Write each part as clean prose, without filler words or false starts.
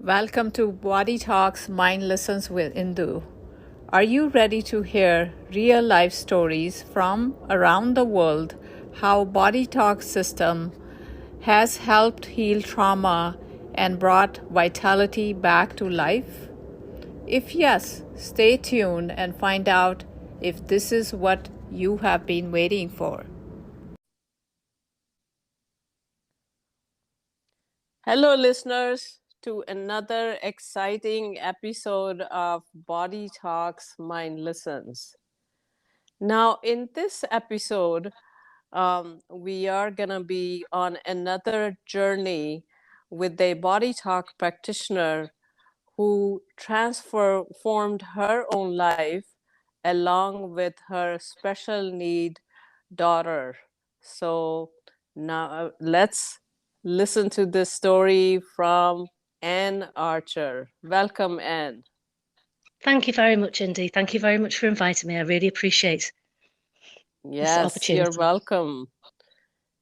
Welcome to Body Talks Mind Lessons with Indu. Are you ready to hear real life stories from around the world how Body Talk system has helped heal trauma and brought vitality back to life? If yes, stay tuned and find out if this is what you have been waiting for. Hello, listeners, to another exciting episode of Body Talks Mind Listens. Now, in this episode, we are going to be on another journey with a Body Talk practitioner who transformed her own life along with her special need daughter. So now let's listen to this story from Anne Archer. Welcome, Anne. Thank you very much, Indy. Thank you very much for inviting me. I really appreciate this Yes, you're opportunity. welcome.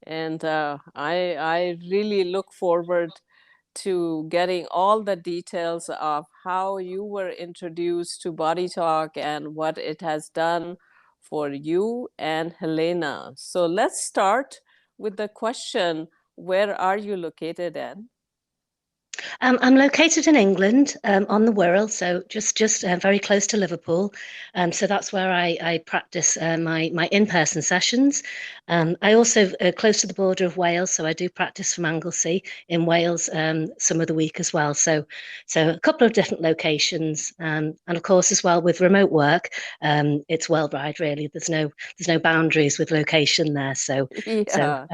And I really look forward to getting all the details of how you were introduced to Body Talk and what it has done for you and Helena. So let's start with the question, where are you located, Anne? I'm located in England, on the Wirral, so just very close to Liverpool. So that's where I practice my in-person sessions. I also close to the border of Wales, so I do practice from Anglesey in Wales some of the week as well. So a couple of different locations, and of course as well with remote work, it's worldwide really. There's no boundaries with location there. So Yeah,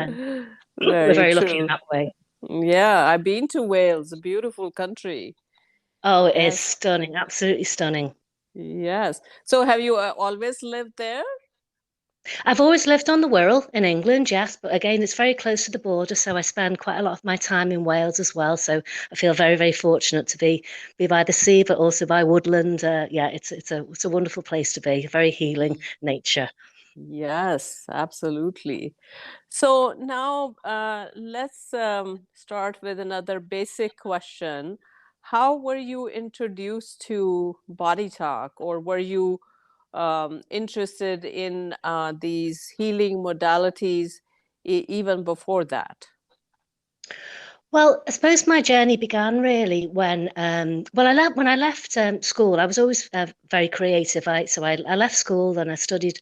we're very very lucky in true. that way. Yeah, I've been to Wales, a beautiful country. Oh, it is Yes, stunning, absolutely stunning. yes. So have you always lived there? I've always lived on the Wirral in England, yes, but again, it's very close to the border, so I spend quite a lot of my time in Wales as well. So I feel very, very fortunate to be by the sea, but also by woodland. Yeah, it's a wonderful place to be. Very healing nature. Yes, absolutely. So now let's start with another basic question. How were you introduced to Body Talk, or were you interested in these healing modalities even before that? Well, I suppose my journey began really when I left school. I was always very creative. I left school and I studied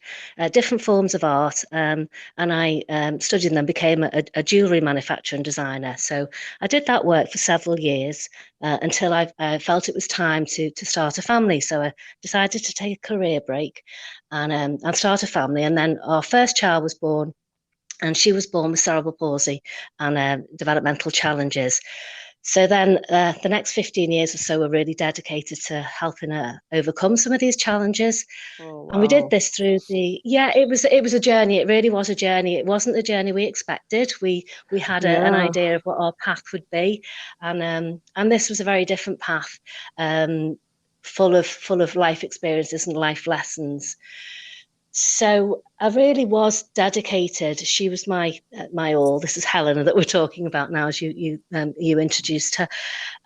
different forms of art, and I studied and then became a jewellery manufacturer and designer. So I did that work for several years until I felt it was time to start a family. So I decided to take a career break and start a family. And then our first child was born, and she was born with cerebral palsy and developmental challenges. So then the next 15 years or so were really dedicated to helping her overcome some of these challenges. Oh, And we did wow. this through it was a journey. It really was a journey. It wasn't the journey we expected. We had an Yeah. idea of what our path would be, and this was a very different path, full of life experiences and life lessons. So I really was dedicated. She was my all. This is Helena that we're talking about now, as you introduced her.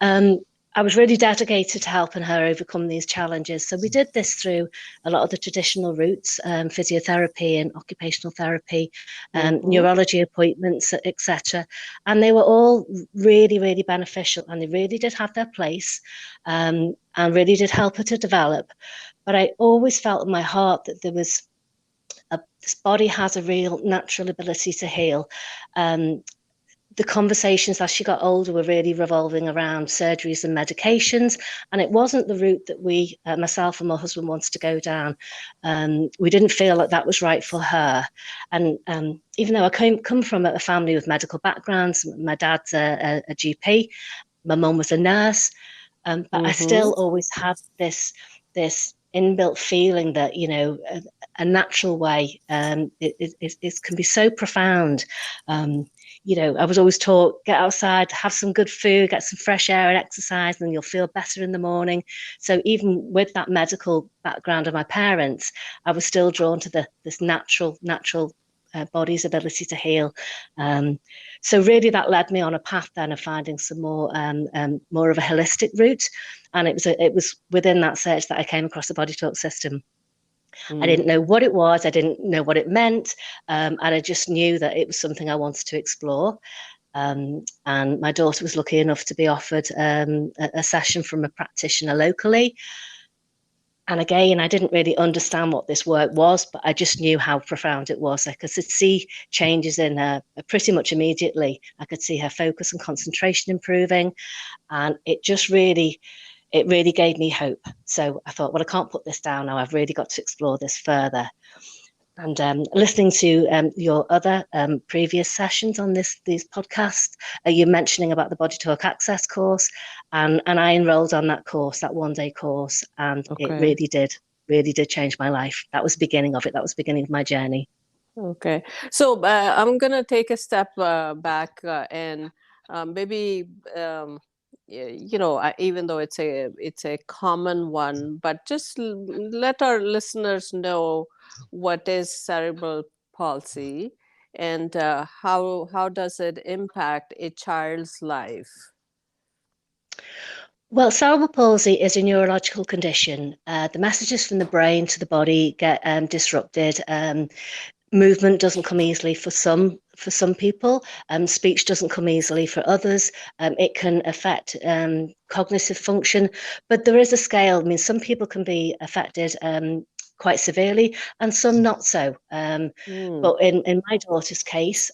Um, I was really dedicated to helping her overcome these challenges. So we did this through a lot of the traditional routes, physiotherapy and occupational therapy, Mm-hmm. neurology appointments, etc. And they were all really, really beneficial, and they really did have their place, and really did help her to develop. But I always felt in my heart that this body has a real natural ability to heal. The conversations as she got older were really revolving around surgeries and medications, and it wasn't the route that we, myself and my husband, wanted to go down. We didn't feel that that was right for her, and even though I come from a family with medical backgrounds, my dad's a GP, my mum was a nurse, but I Mm-hmm. still always had this inbuilt feeling that a natural way it can be so profound. I was always taught, get outside, have some good food, get some fresh air and exercise, and you'll feel better in the morning. So even with that medical background of my parents, I was still drawn to this natural body's ability to heal. So really that led me on a path then of finding some more of a holistic route. And it was within that search that I came across the Bodytalk system. I didn't know what it was. I didn't know what it meant. And I just knew that it was something I wanted to explore. And my daughter was lucky enough to be offered a session from a practitioner locally. And again, I didn't really understand what this work was, but I just knew how profound it was. I could see changes in her pretty much immediately. I could see her focus and concentration improving. And it really gave me hope. So I thought, well, I can't put this down now. I've really got to explore this further. And listening to your other previous sessions on these podcasts, you mentioning about the Bodytalk Access course, and I enrolled on that course, that one-day course, and it really did change my life. That was the beginning of it. That was the beginning of my journey. Okay, so I'm gonna take a step back and maybe even though it's a common one, but just let our listeners know what is cerebral palsy and how does it impact a child's life? Well, cerebral palsy is a neurological condition. The messages from the brain to the body get disrupted. Movement doesn't come easily for some people. Speech doesn't come easily for others. It can affect cognitive function, but there is a scale. I mean, some people can be affected quite severely and some not so. But in my daughter's case,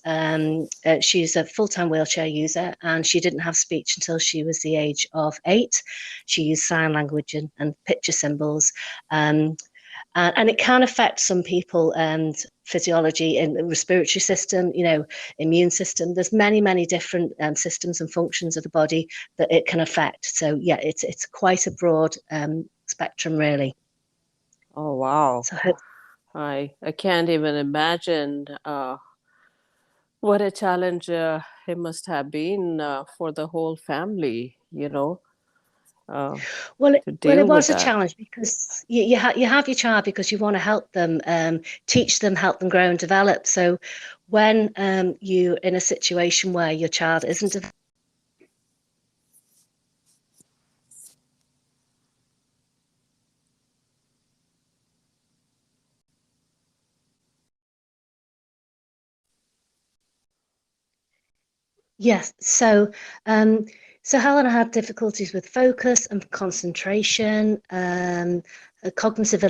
she's a full-time wheelchair user and she didn't have speech until she was the age of 8. She used sign language and picture symbols. And it can affect some people and physiology and the respiratory system, immune system. There's many different systems and functions of the body that it can affect. So yeah, it's quite a broad spectrum, really. Oh wow! So I can't even imagine what a challenge it must have been for the whole family. Well, it was a that. challenge because you have your child because you want to help them, teach them, help them grow and develop. So when you're in a situation where your child isn't Yes. So Helena had difficulties with focus and concentration. Cognitive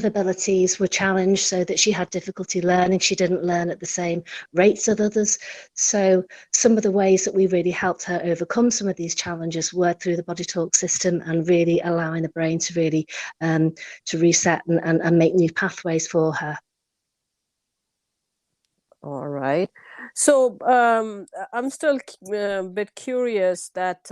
abilities were challenged so that she had difficulty learning. She didn't learn at the same rates as others. So some of the ways that we really helped her overcome some of these challenges were through the Bodytalk system and really allowing the brain to really to reset and make new pathways for her. All right. So I'm still a bit curious that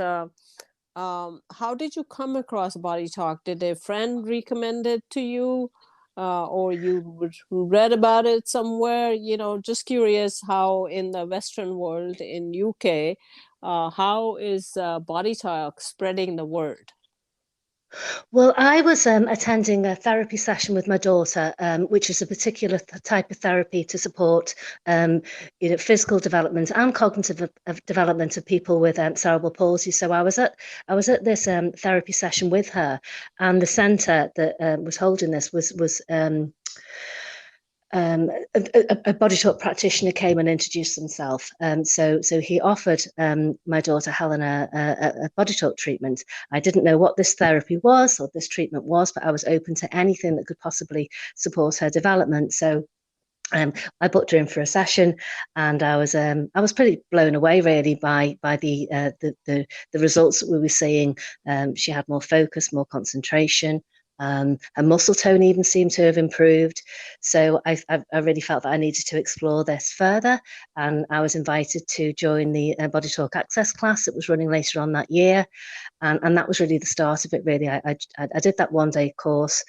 how did you come across Bodytalk? Did a friend recommend it to you, or you read about it somewhere? Just curious how in the Western world, in UK, how is Bodytalk spreading the word? Well, I was attending a therapy session with my daughter, which is a particular type of therapy to support, physical development and cognitive development of people with cerebral palsy. So I was at this therapy session with her, and the centre that was holding this was a Bodytalk practitioner came and introduced himself. So he offered my daughter Helena a Bodytalk treatment. I didn't know what this therapy was or this treatment was, but I was open to anything that could possibly support her development. So I booked her in for a session, and I was pretty blown away really by the results that we were seeing. She had more focus, more concentration. Her muscle tone even seemed to have improved. So I really felt that I needed to explore this further, and I was invited to join the Bodytalk Access class that was running later on that year, and that was really the start of it. Really, I did that one-day course,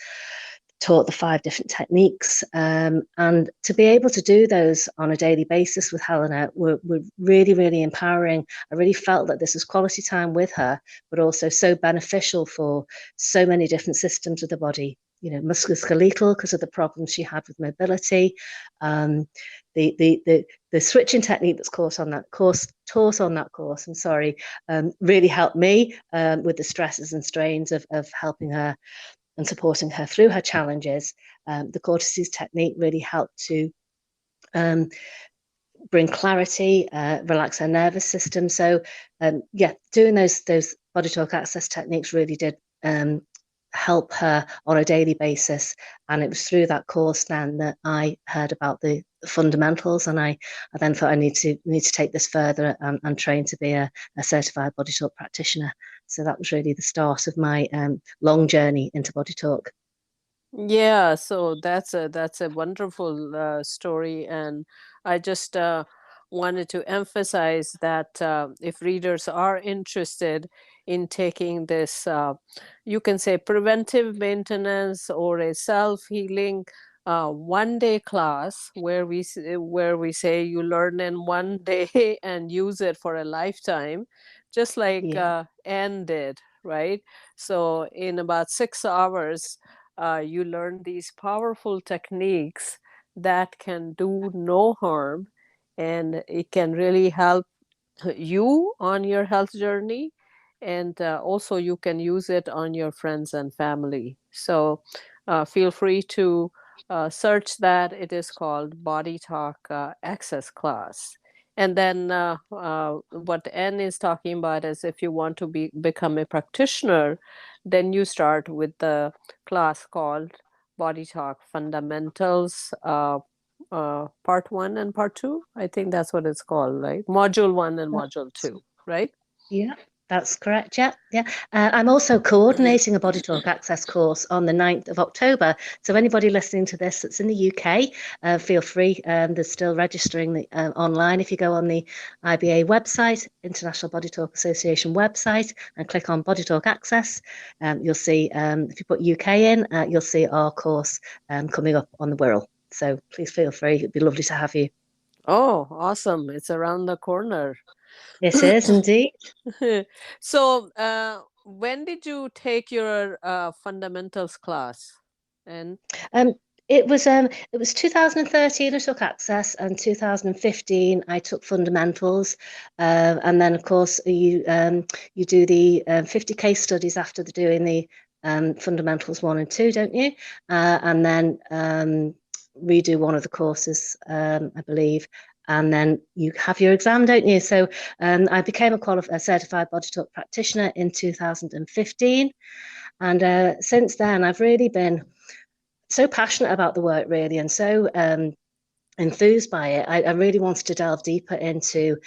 taught the 5 different techniques, and to be able to do those on a daily basis with Helena were really empowering. I really felt that this was quality time with her, but also so beneficial for so many different systems of the body. musculoskeletal because of the problems she had with mobility. The switching technique that's taught on that course, really helped me with the stresses and strains of helping her and supporting her through her challenges. The cortices technique really helped to bring clarity, relax her nervous system. So doing those Bodytalk access techniques really did help her on a daily basis. And it was through that course then that I heard about the fundamentals, and I then thought I need to take this further and train to be a certified Bodytalk practitioner. So that was really the start of my long journey into Bodytalk. Yeah, so that's a wonderful story, and I just wanted to emphasize that if readers are interested in taking this, you can say preventive maintenance or a self-healing one-day class where we say you learn in one day and use it for a lifetime, just like Anne did, right? So in about 6 hours you learn these powerful techniques that can do no harm, and it can really help you on your health journey, and also you can use it on your friends and family. So feel free to search that. It is called Bodytalk Access Class. And then what Anne is talking about is if you want to become a practitioner, then you start with the class called Bodytalk Fundamentals Part 1 and Part 2. I think that's what it's called, right? Module 1 and Module 2, right? Yeah, that's correct. Yeah. I'm also coordinating a Bodytalk Access course on the 9th of October. So anybody listening to this that's in the UK, feel free. There's still registering online. If you go on the IBA website, International Bodytalk Association website, and click on Bodytalk Access, you'll see, if you put UK in, you'll see our course coming up on the Wirral. So please feel free. It'd be lovely to have you. Oh, awesome. It's around the corner. It is indeed. So, when did you take your fundamentals class? And It was 2013 I took access, and 2015 I took fundamentals, and then of course you do the 50 case studies after doing the fundamentals 1 and 2, don't you? And then redo one of the courses, I believe. And then you have your exam, don't you? So I became a certified Bodytalk practitioner in 2015. And since then, I've really been so passionate about the work, really, and so enthused by it. I really wanted to delve deeper into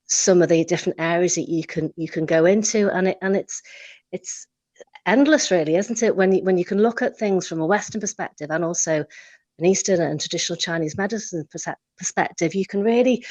some of the different areas that you can go into, and it's endless, really, isn't it? When you can look at things from a Western perspective and also an Eastern and traditional Chinese medicine perspective, you can really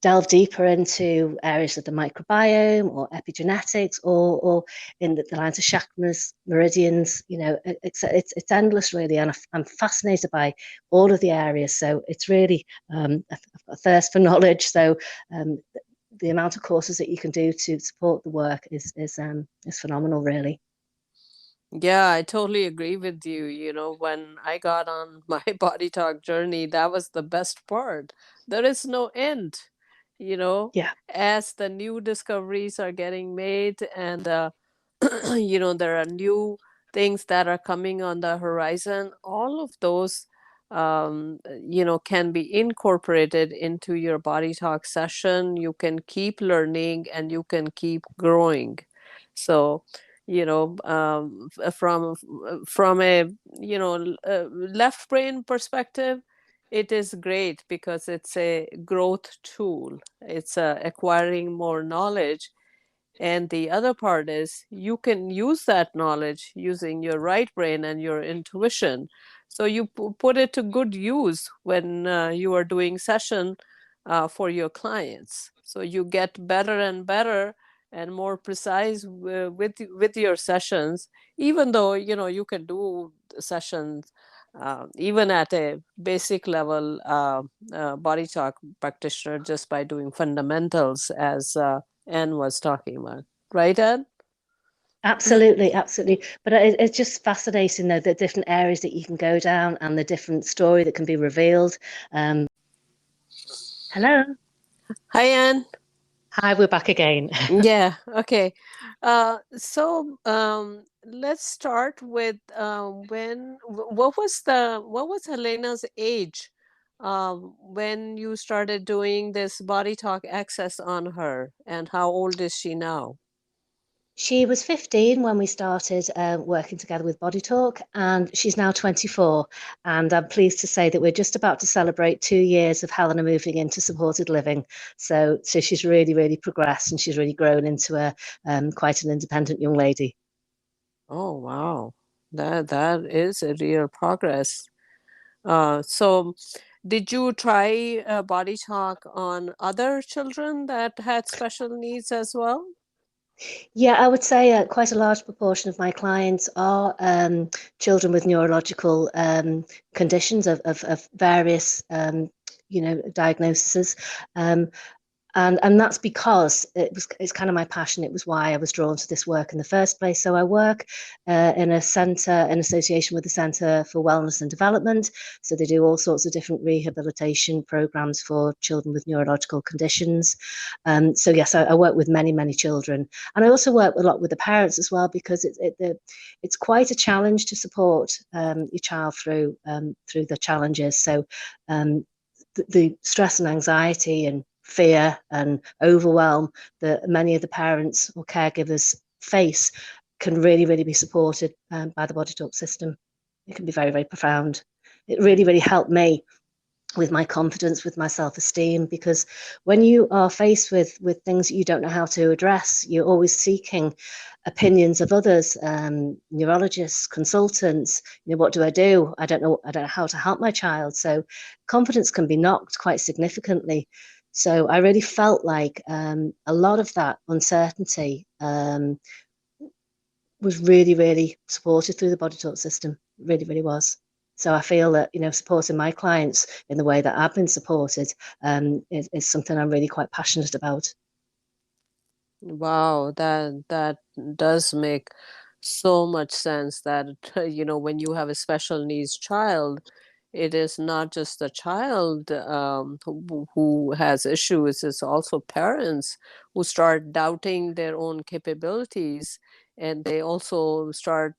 delve deeper into areas of the microbiome or epigenetics, or in the lines of chakras, meridians. It's endless, really, and I'm fascinated by all of the areas. So it's really I've got a thirst for knowledge. So the amount of courses that you can do to support the work is phenomenal, really. yeah, I totally agree with you. When I got on my Bodytalk journey, that was the best part. There is no end, Yeah. as the new discoveries are getting made, and there are new things that are coming on the horizon. All of those can be incorporated into your Bodytalk session. You can keep learning and you can keep growing. So from a left brain perspective, it is great because it's a growth tool. It's acquiring more knowledge. And the other part is you can use that knowledge using your right brain and your intuition. So you put it to good use when you are doing session for your clients. So you get better and better and more precise with your sessions, even though you can do sessions even at a basic level Bodytalk practitioner just by doing fundamentals, as Anne was talking about. Right, Anne? Absolutely, absolutely. But it's just fascinating, though, the different areas that you can go down and the different story that can be revealed. Um, Hello. Hi, Anne. Hi, we're back again. Yeah, okay. So let's start with what was Helena's age when you started doing this body talk access on her, and how old is she now? She was 15 when we started working together with Bodytalk, and she's now 24. And I'm pleased to say that we're just about to celebrate 2 years of Helena moving into supported living. So she's really, really progressed, and she's really grown into a quite an independent young lady. Oh, wow. That is a real progress. So did you try body talk on other children that had special needs as well? Yeah, I would say quite a large proportion of my clients are children with neurological conditions of various, diagnoses. Um, and that's because it's kind of my passion. It was why I was drawn to this work in the first place. So I work in a centre in association with the Centre for Wellness and Development. So they do all sorts of different rehabilitation programs for children with neurological conditions. So yes, I work with many children, and I also work a lot with the parents as well, because it's quite a challenge to support your child through the challenges. So um, the stress and anxiety and fear and overwhelm that many of the parents or caregivers face can really be supported by the Body Talk system. It can be very profound. It really helped me with my confidence, with my self-esteem, because when you are faced with things that you don't know how to address, you're always seeking opinions of others, neurologists, consultants. What do? I don't know how to help my child. So confidence can be knocked quite significantly. So I really felt like a lot of that uncertainty was really supported through the Body Talk system. Really was. So I feel that supporting my clients in the way that I've been supported is something I'm really quite passionate about. Wow, that does make so much sense that when you have a special needs child, it is not just the child who has issues, it's also parents who start doubting their own capabilities, and they also start,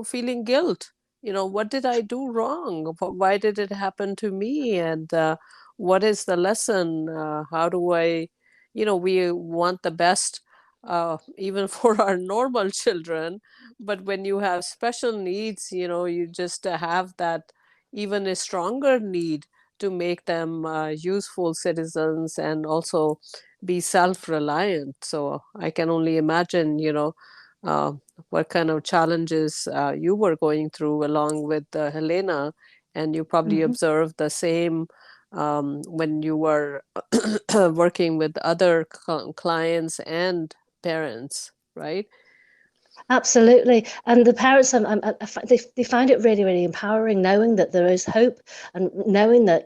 feeling guilt. What did I do wrong? Why did it happen to me? And what is the lesson? How do I, we want the best even for our normal children, but when you have special needs, you just have that even a stronger need to make them useful citizens and also be self-reliant. So I can only imagine, uh, what kind of challenges you were going through along with Helena, and you probably Mm-hmm. observed the same when you were working with other clients and parents, right? Absolutely. And the parents, they find it really empowering, knowing that there is hope, and knowing that,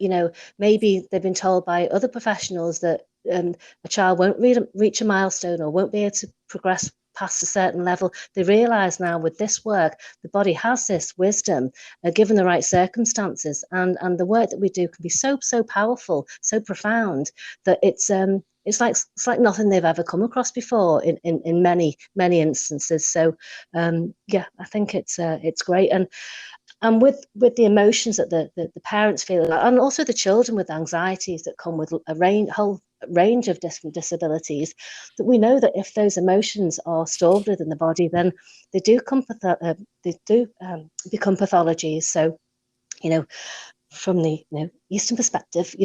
maybe they've been told by other professionals that a child won't reach a milestone or won't be able to progress past a certain level. They realise now with this work, the body has this wisdom, given the right circumstances. And the work that we do can be so powerful, so profound, that it's like nothing they've ever come across before in many instances. So yeah, I think it's great. And with the emotions that the parents feel, and also the children with anxieties that come with a whole range of different disabilities, that we know that if those emotions are stored within the body, then they do become pathologies. So from the Eastern perspective,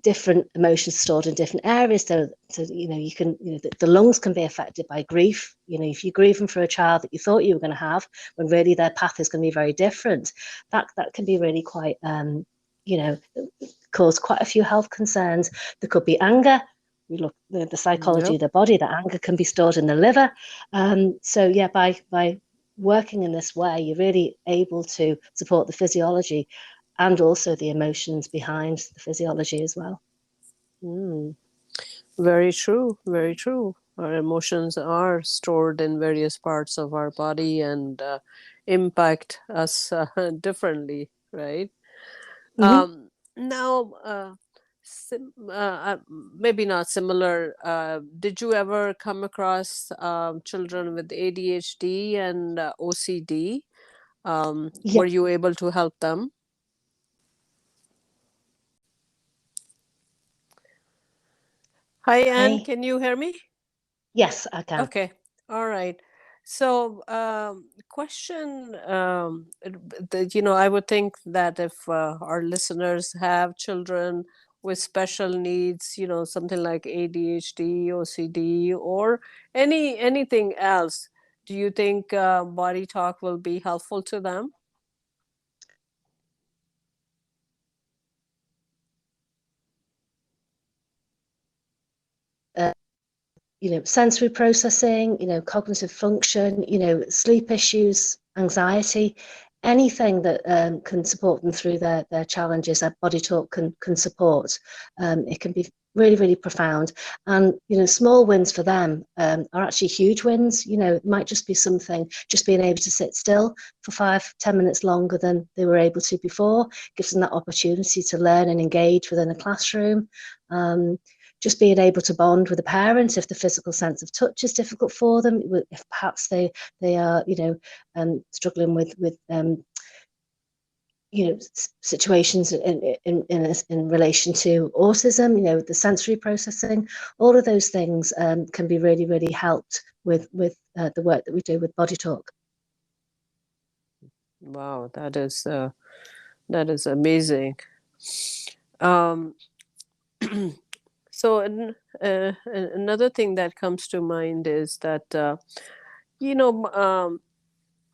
different emotions stored in different areas. So you can the lungs can be affected by grief. If you're grieving for a child that you thought you were going to have, when really their path is going to be very different, that can be really quite cause quite a few health concerns. There could be anger. We look the psychology Yep. of the body. That anger can be stored in the liver. So yeah, by working in this way, you're really able to support the physiology and also the emotions behind the physiology as well. Mm. Very true, very true. our emotions are stored in various parts of our body and impact us differently, right? Hmm. Now, maybe not similar. Did you ever come across children with ADHD and OCD? Yeah. Were you able to help them? Hi, Anne. Hi. Can you hear me? Yes, I can. Okay. All right. So, question, I would think that if our listeners have children with special needs, something like ADHD, OCD, or anything else, do you think Body Talk will be helpful to them? Uh, sensory processing, cognitive function, sleep issues, anxiety, anything that can support them through their challenges, that Body Talk can support. It can be really, really profound. And, small wins for them are actually huge wins. It might just be something, just being able to sit still for 5-10 minutes longer than they were able to before, gives them that opportunity to learn and engage within a classroom. Just being able to bond with a parent if the physical sense of touch is difficult for them, if perhaps they are struggling with situations in relation to autism, the sensory processing, all of those things can be really, really helped with the work that we do with Body Talk. Wow, that is amazing. Um, so another thing that comes to mind is that you know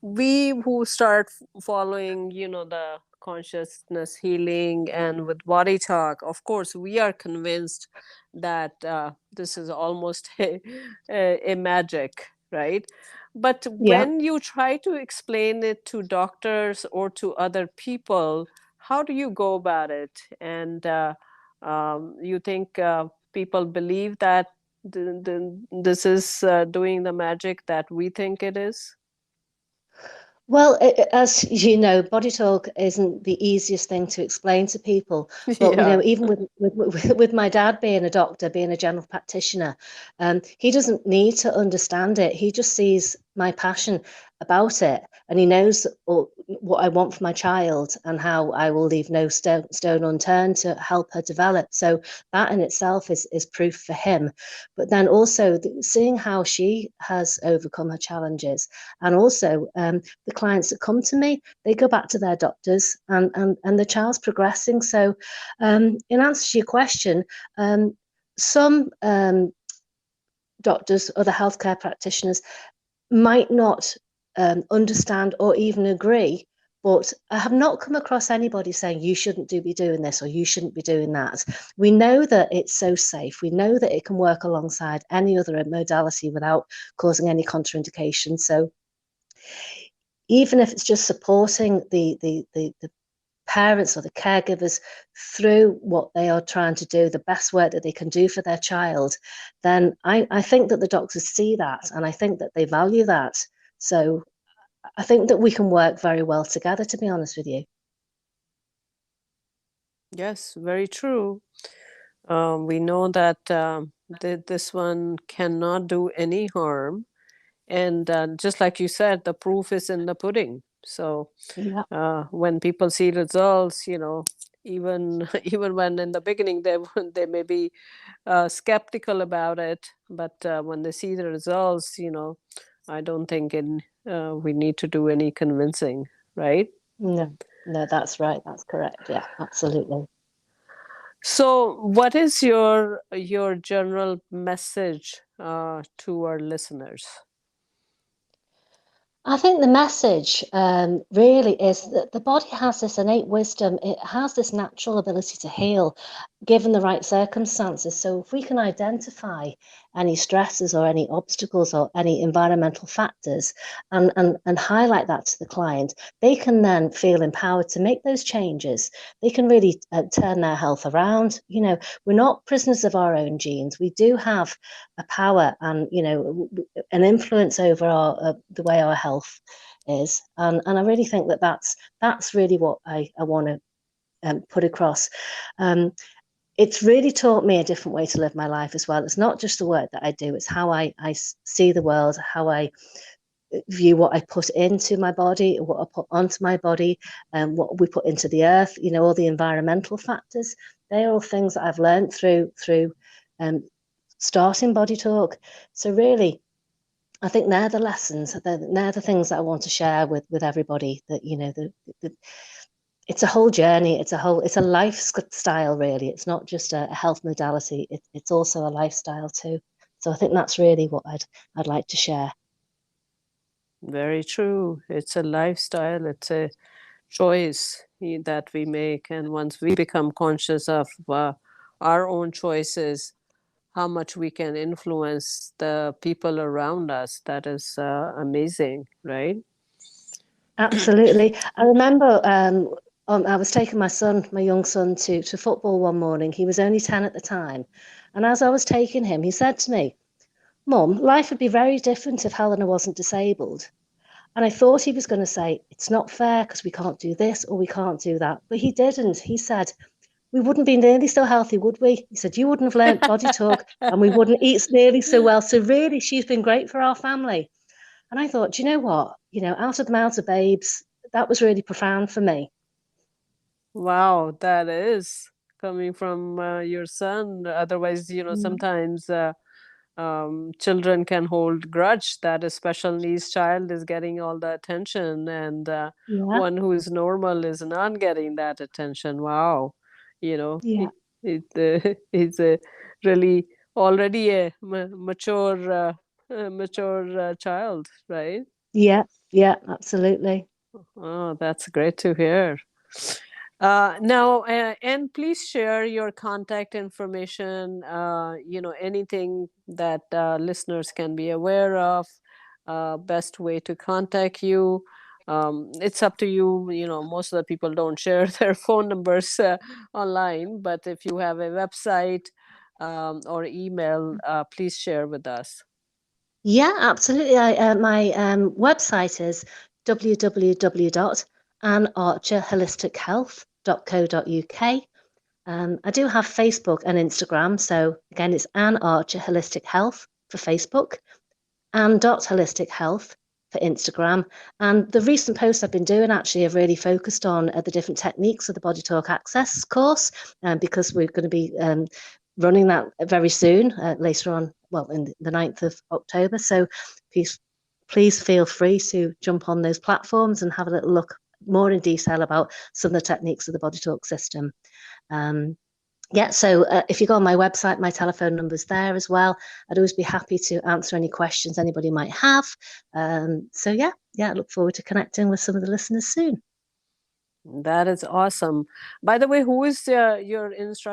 we who start following the consciousness healing and with Body Talk, of course we are convinced that this is almost a magic, right? But Yeah. when you try to explain it to doctors or to other people, how do you go about it? And you think people believe that this is doing the magic that we think it is? Well, as you know, Body Talk isn't the easiest thing to explain to people. But Yeah. even with my dad being a doctor, being a general practitioner, he doesn't need to understand it. He just sees my passion about it, and he knows what I want for my child and how I will leave no stone unturned to help her develop. So that in itself is proof for him. But then also seeing how she has overcome her challenges, and also the clients that come to me, they go back to their doctors and the child's progressing. So in answer to your question, some doctors, other healthcare practitioners might not understand or even agree, but I have not come across anybody saying you shouldn't be doing this or you shouldn't be doing that. We know that it's so safe. We know that it can work alongside any other modality without causing any contraindication. So even if it's just supporting the parents or the caregivers through what they are trying to do, the best work that they can do for their child, then I think that the doctors see that and I think that they value that. So I think that we can work very well together, to be honest with you. Yes, very true. We know that this one cannot do any harm. And just like you said, the proof is in the pudding. So Yeah. when people see results, even even when in the beginning they may be skeptical about it, but when they see the results, I don't think we need to do any convincing, right? No, no, that's right. That's correct. Yeah, absolutely. So, what is your general message to our listeners? I think the message really is that the body has this innate wisdom. It has this natural ability to heal given the right circumstances. So if we can identify any stresses or any obstacles or any environmental factors, and highlight that to the client, they can then feel empowered to make those changes. They can really turn their health around. We're not prisoners of our own genes. We do have a power and an influence over the way our health is, and I really think that's really what I want to put across. It's really taught me a different way to live my life as well. It's not just the work that I do, it's how I see the world, how I view what I put into my body, what I put onto my body, and what we put into the earth, all the environmental factors. They're all things that I've learned through starting Bodytalk. So really, I think they're the lessons, they're the things that I want to share with everybody, that it's a whole journey, it's a lifestyle, really. It's not just a health modality, it's also a lifestyle too. So I think that's really what I'd like to share. Very true. It's a lifestyle, it's a choice that we make, and once we become conscious of our own choices, how much we can influence the people around us, that is amazing, right? Absolutely. I remember I was taking my young son, to football one morning. He was only 10 at the time. And as I was taking him, he said to me, "Mum, life would be very different if Helena wasn't disabled." And I thought he was going to say, "It's not fair because we can't do this or we can't do that." But he didn't. He said, "We wouldn't be nearly so healthy, would we?" He said, "You wouldn't have learnt Bodytalk and we wouldn't eat nearly so well." So really, she's been great for our family. And I thought, do you know what? Out of the mouths of babes, that was really profound for me. Wow, that is coming from your son. Otherwise, sometimes children can hold grudge that a special needs child is getting all the attention, and Yeah, one who is normal is not getting that attention. Wow, yeah, he's a really already a mature child, right? yeah, yeah, absolutely. Oh, that's great to hear. Now, and please share your contact information, anything that listeners can be aware of, best way to contact you. It's up to you. Most of the people don't share their phone numbers online, but if you have a website or email, please share with us. Yeah, absolutely. My website is www.annearcherholistichealth.co.uk. I do have Facebook and Instagram. So again, it's Anne Archer Holistic Health for Facebook, and Holistic Health for Instagram. And the recent posts I've been doing actually have really focused on the different techniques of the Bodytalk Access course, because we're going to be running that very soon, later on, well, in the 9th of October. So please feel free to jump on those platforms and have a little look more in detail about some of the techniques of the Bodytalk system. So if you go on my website, my telephone number's there as well. I'd always be happy to answer any questions anybody might have. I look forward to connecting with some of the listeners soon. That is awesome. By the way, who is your instructor?